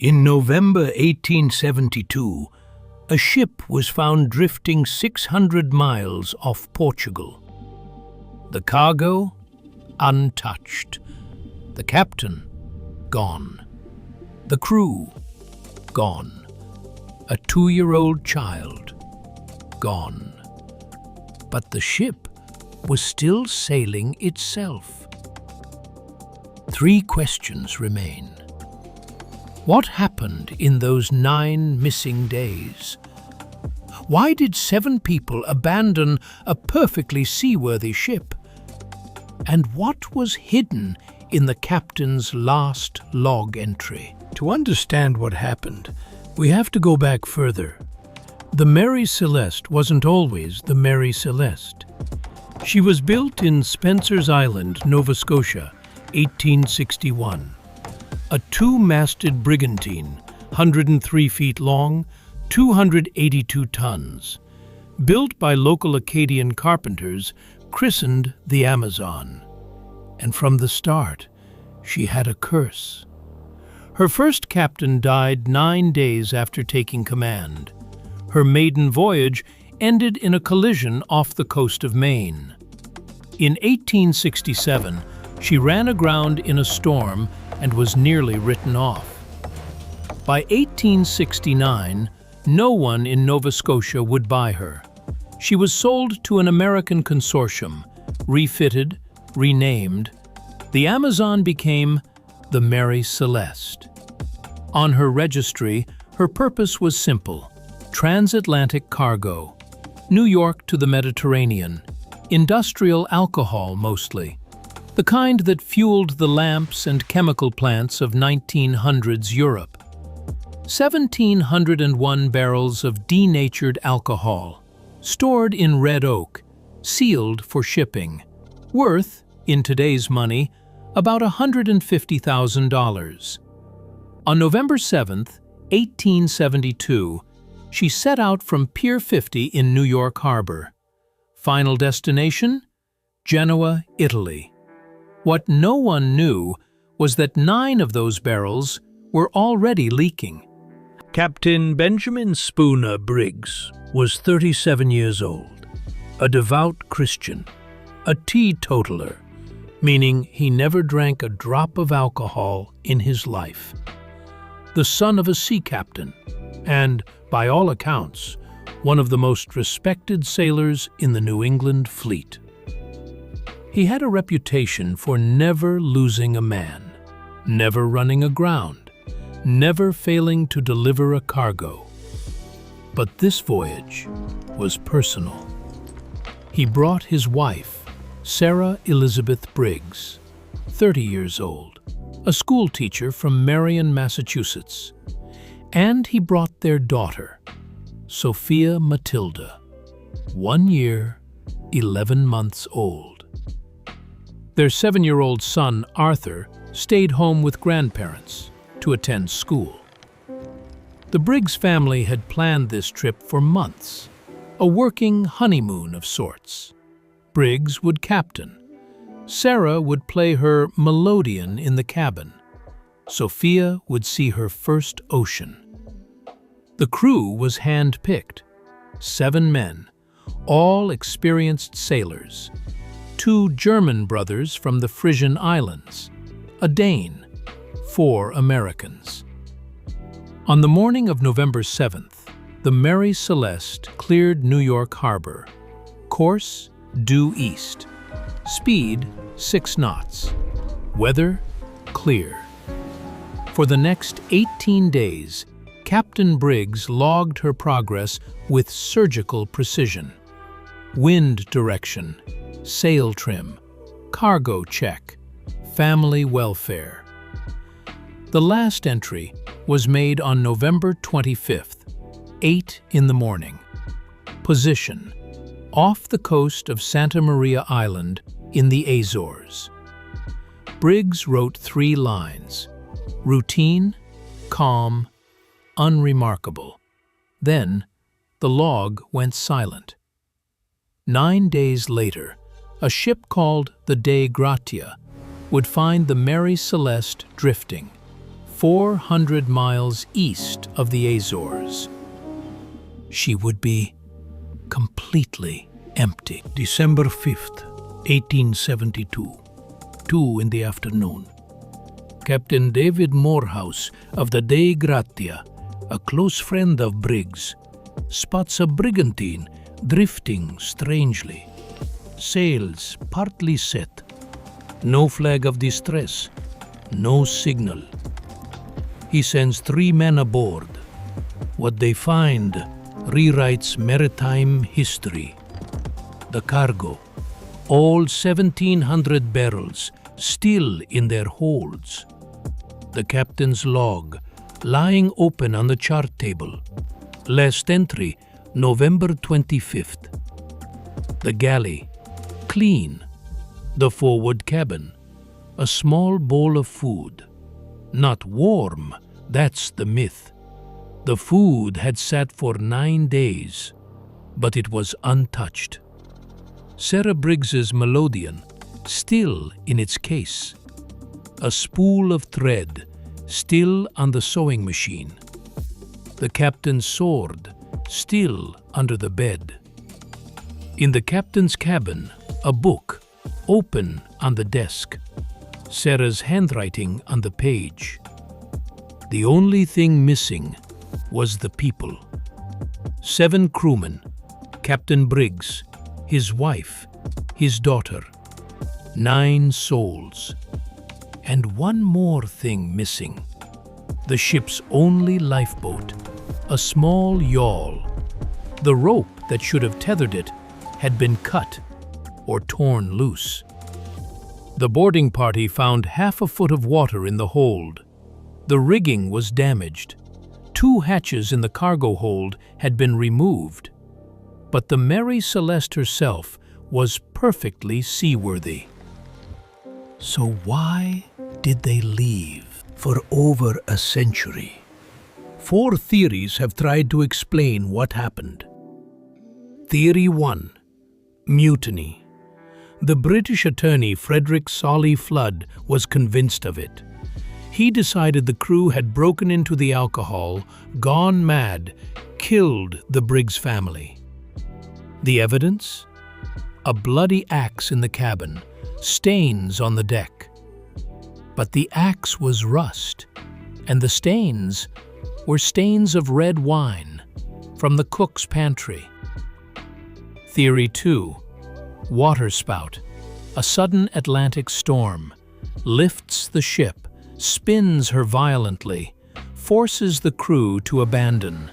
In November 1872, a ship was found drifting 600 miles off Portugal. The cargo, untouched. The captain, gone. The crew, gone. A 2-year-old child, gone. But the ship was still sailing itself. 3 questions remain. What happened in those 9 missing days? Why did 7 people abandon a perfectly seaworthy ship? And what was hidden in the captain's last log entry? To understand what happened, we have to go back further. The Mary Celeste wasn't always the Mary Celeste. She was built in Spencer's Island, Nova Scotia, 1861. A 2-masted brigantine, 103 feet long, 282 tons. Built by local Acadian carpenters, christened the Amazon. And from the start, she had a curse. Her first captain died 9 days after taking command. Her maiden voyage ended in a collision off the coast of Maine. In 1867, she ran aground in a storm and was nearly written off. By 1869, no one in Nova Scotia would buy her. She was sold to an American consortium, refitted, renamed. The Amazon became the Mary Celeste. On her registry, her purpose was simple: transatlantic cargo, New York to the Mediterranean, industrial alcohol mostly, the kind that fueled the lamps and chemical plants of 1900s Europe. 1,701 barrels of denatured alcohol, stored in red oak, sealed for shipping, worth, in today's money, about $150,000. On November 7, 1872, she set out from Pier 50 in New York Harbor. Final destination? Genoa, Italy. What no one knew was that 9 of those barrels were already leaking. Captain Benjamin Spooner Briggs was 37 years old, a devout Christian, a teetotaler, meaning he never drank a drop of alcohol in his life. The son of a sea captain, and, by all accounts, one of the most respected sailors in the New England fleet. He had a reputation for never losing a man, never running aground, never failing to deliver a cargo. But this voyage was personal. He brought his wife, Sarah Elizabeth Briggs, 30 years old, a school teacher from Marion, Massachusetts, and he brought their daughter, Sophia Matilda, 1 year, 11 months old. Their 7-year-old son, Arthur, stayed home with grandparents to attend school. The Briggs family had planned this trip for months, a working honeymoon of sorts. Briggs would captain. Sarah would play her melodeon in the cabin. Sophia would see her first ocean. The crew was hand-picked, 7 men, all experienced sailors, 2 German brothers from the Frisian Islands, a Dane, 4 Americans. On the morning of November 7th, the Mary Celeste cleared New York Harbor. Course, due east. Speed, 6 knots. Weather, clear. For the next 18 days, Captain Briggs logged her progress with surgical precision. Wind direction, sail trim, cargo check, family welfare. The last entry was made on November 25th, 8 in the morning. Position: off the coast of Santa Maria Island in the Azores. Briggs wrote 3 lines: routine, calm, unremarkable. Then, the log went silent. 9 days later, a ship called the Dei Gratia would find the Mary Celeste drifting, 400 miles east of the Azores. She would be completely empty. December 5th, 1872, 2 in the afternoon. Captain David Morehouse of the Dei Gratia, a close friend of Briggs, spots a brigantine drifting strangely. Sails partly set. No flag of distress. No signal. He sends 3 men aboard. What they find rewrites maritime history. The cargo, all 1,700 barrels, still in their holds. The captain's log, lying open on the chart table. Last entry, November 25th. The galley, clean. The forward cabin, a small bowl of food. Not warm, that's the myth. The food had sat for 9 days, but it was untouched. Sarah Briggs's melodeon, still in its case. A spool of thread, still on the sewing machine. The captain's sword, still under the bed. In the captain's cabin, a book, open on the desk. Sarah's handwriting on the page. The only thing missing was the people. 7 crewmen, Captain Briggs, his wife, his daughter. 9 souls. And one more thing missing. The ship's only lifeboat, a small yawl. The rope that should have tethered it had been cut or torn loose. The boarding party found half a foot of water in the hold. The rigging was damaged. 2 hatches in the cargo hold had been removed. But the Mary Celeste herself was perfectly seaworthy. So why did they leave for over a century? 4 theories have tried to explain what happened. Theory 1. Mutiny. The British attorney Frederick Solly Flood was convinced of it. He decided the crew had broken into the alcohol, gone mad, killed the Briggs family. The evidence? A bloody axe in the cabin, stains on the deck. But the axe was rust, and the stains were stains of red wine from the cook's pantry. Theory 2. Waterspout. A sudden Atlantic storm lifts the ship, spins her violently, forces the crew to abandon.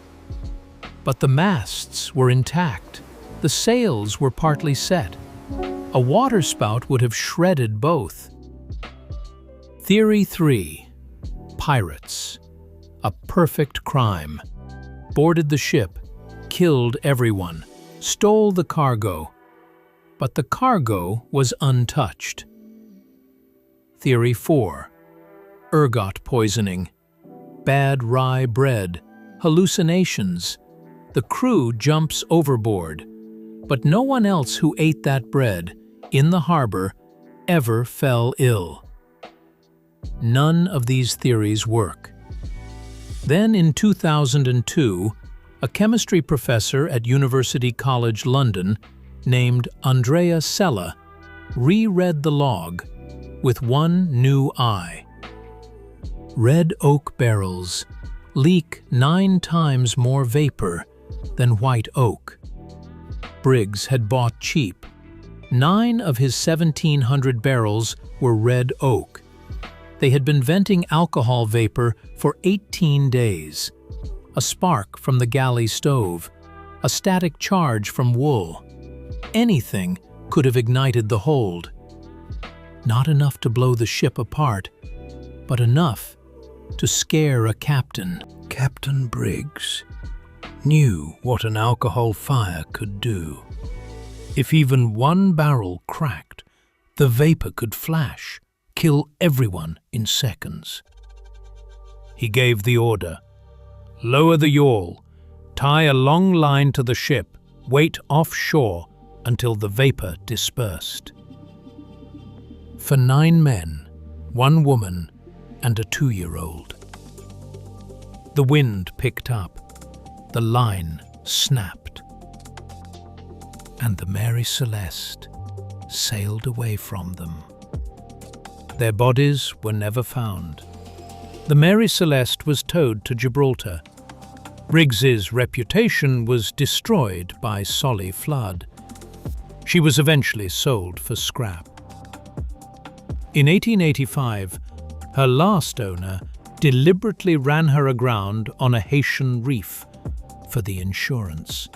But the masts were intact. The sails were partly set. A waterspout would have shredded both. Theory 3. Pirates. A perfect crime. Boarded the ship, killed everyone, stole the cargo. But the cargo was untouched. Theory 4. Ergot poisoning. Bad rye bread. Hallucinations. The crew jumps overboard. But no one else who ate that bread in the harbor ever fell ill. None of these theories work. Then in 2002, a chemistry professor at University College London named Andrea Sella reread the log with one new eye. Red oak barrels leak 9 times more vapor than white oak. Briggs had bought cheap. 9 of his 1,700 barrels were red oak. They had been venting alcohol vapor for 18 days. A spark from the galley stove, a static charge from wool. Anything could have ignited the hold. Not enough to blow the ship apart, but enough to scare a captain. Captain Briggs knew what an alcohol fire could do. If even one barrel cracked, the vapor could flash, kill everyone in seconds. He gave the order. Lower the yawl, tie a long line to the ship, wait offshore until the vapor dispersed. For 9 men, 1 woman, and a 2-year-old, The wind picked up. The line snapped. And the Mary Celeste sailed away from them. Their bodies were never found. The Mary Celeste was towed to Gibraltar. Briggs's reputation was destroyed by Solly flood. She was eventually sold for scrap. In 1885, her last owner deliberately ran her aground on a Haitian reef for the insurance.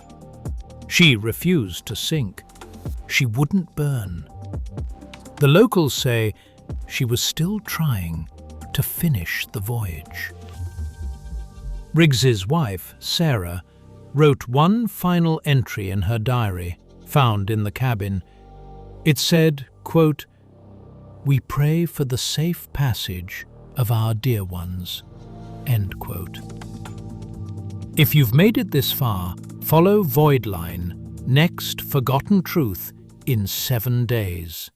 She refused to sink. She wouldn't burn. The locals say she was still trying to finish the voyage. Briggs's wife, Sarah, wrote one final entry in her diary, found in the cabin. It said, quote, "We pray for the safe passage of our dear ones." End quote. If you've made it this far, follow Voidline, next forgotten truth in 7 days.